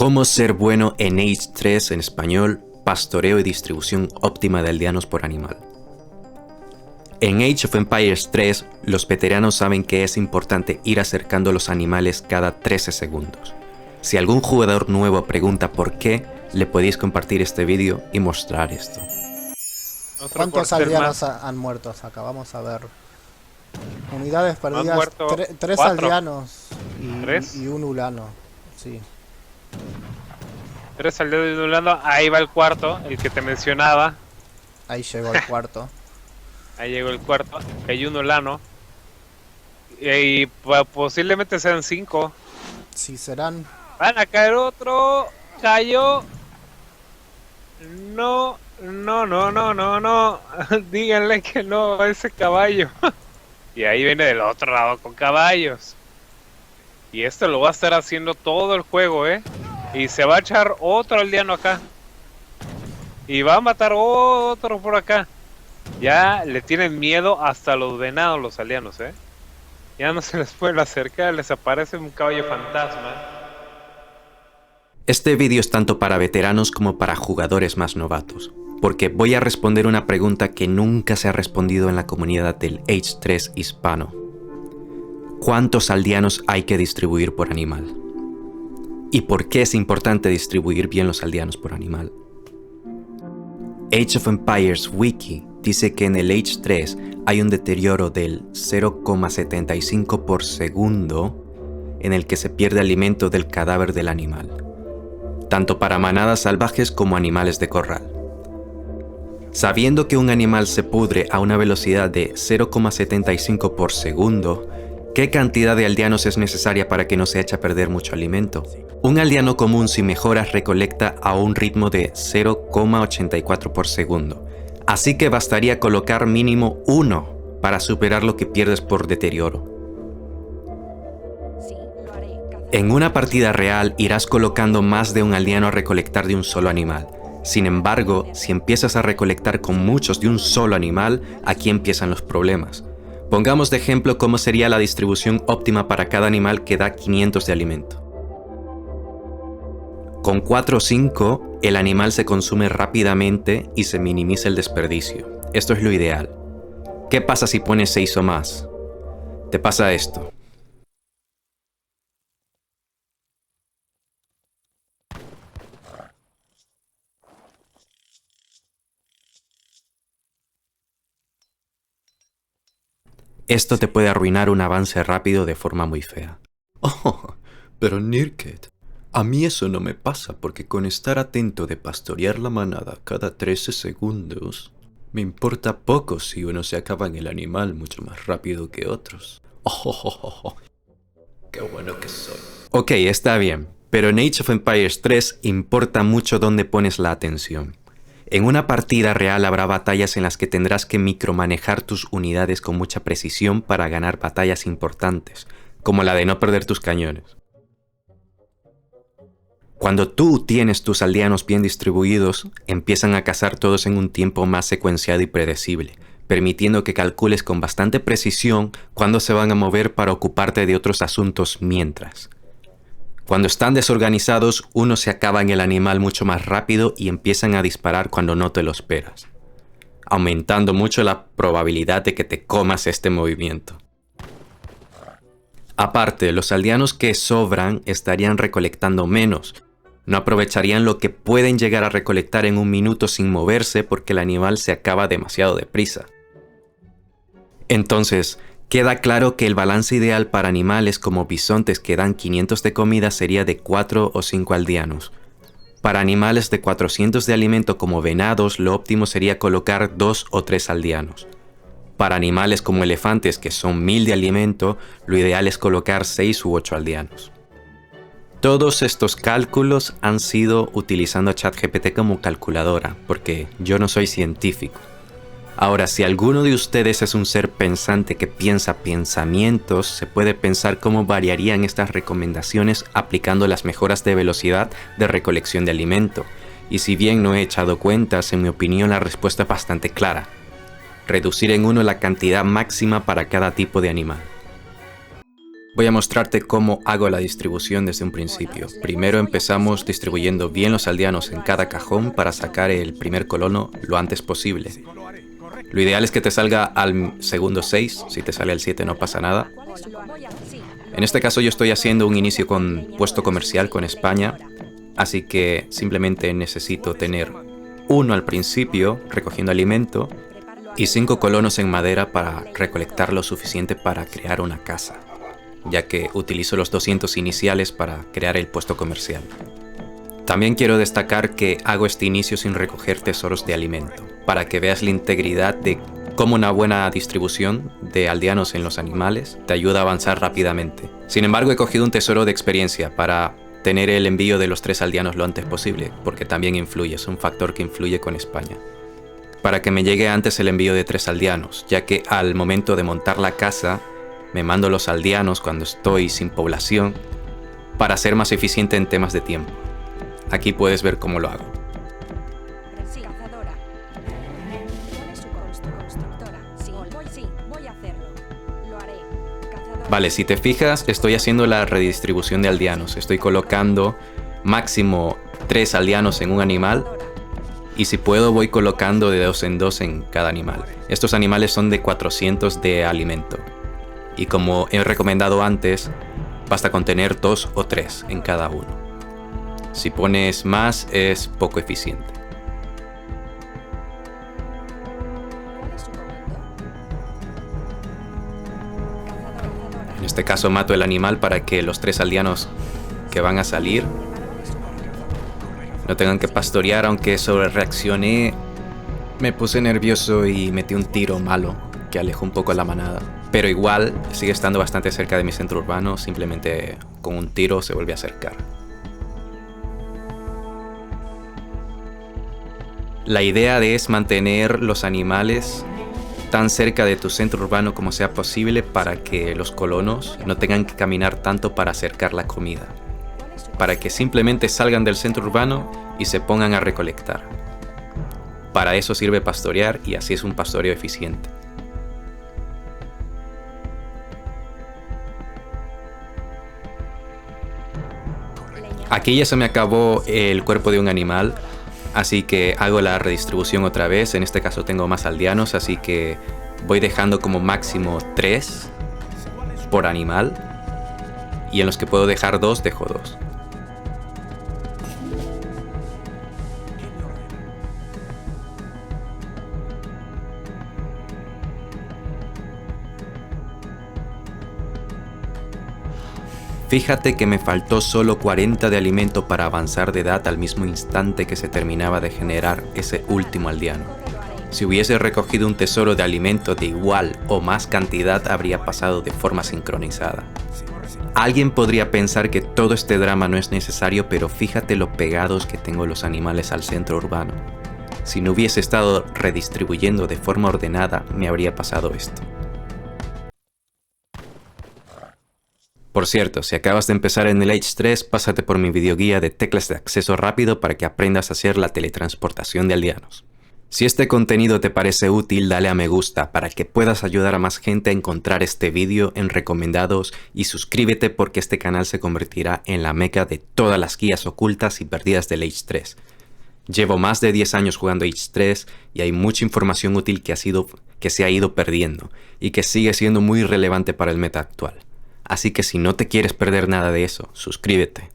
¿Cómo ser bueno en Age 3 en español? Pastoreo y distribución óptima de aldeanos por animal. En Age of Empires 3, los veteranos saben que es importante ir acercando los animales cada 13 segundos. Si algún jugador nuevo pregunta por qué, le podéis compartir este vídeo y mostrar esto. ¿Cuántos aldeanos han muerto acá? Vamos a ver. Unidades perdidas. Tres aldeanos y un ulano. Sí. 3 aldeanos y un ulano. Ahí va el cuarto, el que te mencionaba. Ahí llegó el cuarto. Ahí llegó el cuarto. Hay un ulano. Y posiblemente sean 5. Sí, serán. Van a caer otro. Cayó. No. Díganle que no a ese caballo. Y ahí viene del otro lado con caballos. Y esto lo va a estar haciendo todo el juego, Y se va a echar otro aldeano acá. Y va a matar otro por acá. Ya le tienen miedo hasta los venados los aldeanos, Ya no se les puede acercar, les aparece un caballo fantasma. Este vídeo es tanto para veteranos como para jugadores más novatos, porque voy a responder una pregunta que nunca se ha respondido en la comunidad del Age 3 hispano. ¿Cuántos aldeanos hay que distribuir por animal? ¿Y por qué es importante distribuir bien los aldeanos por animal? Age of Empires Wiki dice que en el Age 3 hay un deterioro del 0,75 por segundo en el que se pierde alimento del cadáver del animal, tanto para manadas salvajes como animales de corral. Sabiendo que un animal se pudre a una velocidad de 0,75 por segundo, ¿qué cantidad de aldeanos es necesaria para que no se eche a perder mucho alimento? Un aldeano común sin mejoras recolecta a un ritmo de 0,84 por segundo, así que bastaría colocar mínimo 1 para superar lo que pierdes por deterioro. En una partida real irás colocando más de un aldeano a recolectar de un solo animal. Sin embargo, si empiezas a recolectar con muchos de un solo animal, aquí empiezan los problemas. Pongamos de ejemplo cómo sería la distribución óptima para cada animal que da 500 de alimento. Con 4 o 5, el animal se consume rápidamente y se minimiza el desperdicio. Esto es lo ideal. ¿Qué pasa si pones 6 o más? Te pasa esto. Esto te puede arruinar un avance rápido de forma muy fea. Oh, pero Nirket, a mí eso no me pasa porque con estar atento de pastorear la manada cada 13 segundos, me importa poco si uno se acaba en el animal mucho más rápido que otros. Oh, qué bueno que soy. Ok, está bien, pero en Age of Empires 3 importa mucho dónde pones la atención. En una partida real habrá batallas en las que tendrás que micromanejar tus unidades con mucha precisión para ganar batallas importantes, como la de no perder tus cañones. Cuando tú tienes tus aldeanos bien distribuidos, empiezan a cazar todos en un tiempo más secuenciado y predecible, permitiendo que calcules con bastante precisión cuándo se van a mover para ocuparte de otros asuntos mientras. Cuando están desorganizados, uno se acaba en el animal mucho más rápido y empiezan a disparar cuando no te lo esperas, aumentando mucho la probabilidad de que te comas este movimiento. Aparte, los aldeanos que sobran estarían recolectando menos, no aprovecharían lo que pueden llegar a recolectar en un minuto sin moverse porque el animal se acaba demasiado deprisa. Entonces, queda claro que el balance ideal para animales como bisontes que dan 500 de comida sería de 4 o 5 aldeanos. Para animales de 400 de alimento como venados, lo óptimo sería colocar 2 o 3 aldeanos. Para animales como elefantes que son 1000 de alimento, lo ideal es colocar 6 u 8 aldeanos. Todos estos cálculos han sido utilizando a ChatGPT como calculadora, porque yo no soy científico. Ahora, si alguno de ustedes es un ser pensante que piensa pensamientos, se puede pensar cómo variarían estas recomendaciones aplicando las mejoras de velocidad de recolección de alimento. Y si bien no he echado cuentas, en mi opinión la respuesta es bastante clara. Reducir en 1 la cantidad máxima para cada tipo de animal. Voy a mostrarte cómo hago la distribución desde un principio. Primero empezamos distribuyendo bien los aldeanos en cada cajón para sacar el primer colono lo antes posible. Lo ideal es que te salga al segundo 6, si te sale al 7 no pasa nada. En este caso yo estoy haciendo un inicio con puesto comercial con España, así que simplemente necesito tener 1 al principio recogiendo alimento y 5 colonos en madera para recolectar lo suficiente para crear una casa, ya que utilizo los 200 iniciales para crear el puesto comercial. También quiero destacar que hago este inicio sin recoger tesoros de alimento, para que veas la integridad de cómo una buena distribución de aldeanos en los animales te ayuda a avanzar rápidamente. Sin embargo, he cogido un tesoro de experiencia para tener el envío de los 3 aldeanos lo antes posible, porque también influye, es un factor que influye con España. Para que me llegue antes el envío de 3 aldeanos, ya que al momento de montar la casa, me mando los aldeanos cuando estoy sin población, para ser más eficiente en temas de tiempo. Aquí puedes ver cómo lo hago. Vale, si te fijas, estoy haciendo la redistribución de aldeanos. Estoy colocando máximo 3 aldeanos en un animal y si puedo voy colocando de 2 en 2 en cada animal. Estos animales son de 400 de alimento y como he recomendado antes, basta con tener 2 o 3 en cada uno. Si pones más es poco eficiente. En este caso mato el animal para que los 3 aldeanos que van a salir no tengan que pastorear, aunque sobre reaccioné, me puse nervioso y metí un tiro malo que alejó un poco la manada. Pero igual sigue estando bastante cerca de mi centro urbano, simplemente con un tiro se vuelve a acercar. La idea es mantener los animales tan cerca de tu centro urbano como sea posible para que los colonos no tengan que caminar tanto para acercar la comida. Para que simplemente salgan del centro urbano y se pongan a recolectar. Para eso sirve pastorear y así es un pastoreo eficiente. Aquí ya se me acabó el cuerpo de un animal. Así que hago la redistribución otra vez, en este caso tengo más aldeanos, así que voy dejando como máximo 3 por animal y en los que puedo dejar 2, dejo 2. Fíjate que me faltó solo 40 de alimento para avanzar de edad al mismo instante que se terminaba de generar ese último aldeano. Si hubiese recogido un tesoro de alimento de igual o más cantidad habría pasado de forma sincronizada. Alguien podría pensar que todo este drama no es necesario, pero fíjate lo pegados que tengo los animales al centro urbano. Si no hubiese estado redistribuyendo de forma ordenada, me habría pasado esto. Por cierto, si acabas de empezar en el Age 3, pásate por mi videoguía de teclas de acceso rápido para que aprendas a hacer la teletransportación de aldeanos. Si este contenido te parece útil, dale a me gusta para que puedas ayudar a más gente a encontrar este vídeo en recomendados y suscríbete porque este canal se convertirá en la meca de todas las guías ocultas y perdidas del Age 3. Llevo más de 10 años jugando Age 3 y hay mucha información útil que se ha ido perdiendo y que sigue siendo muy relevante para el meta actual. Así que si no te quieres perder nada de eso, suscríbete.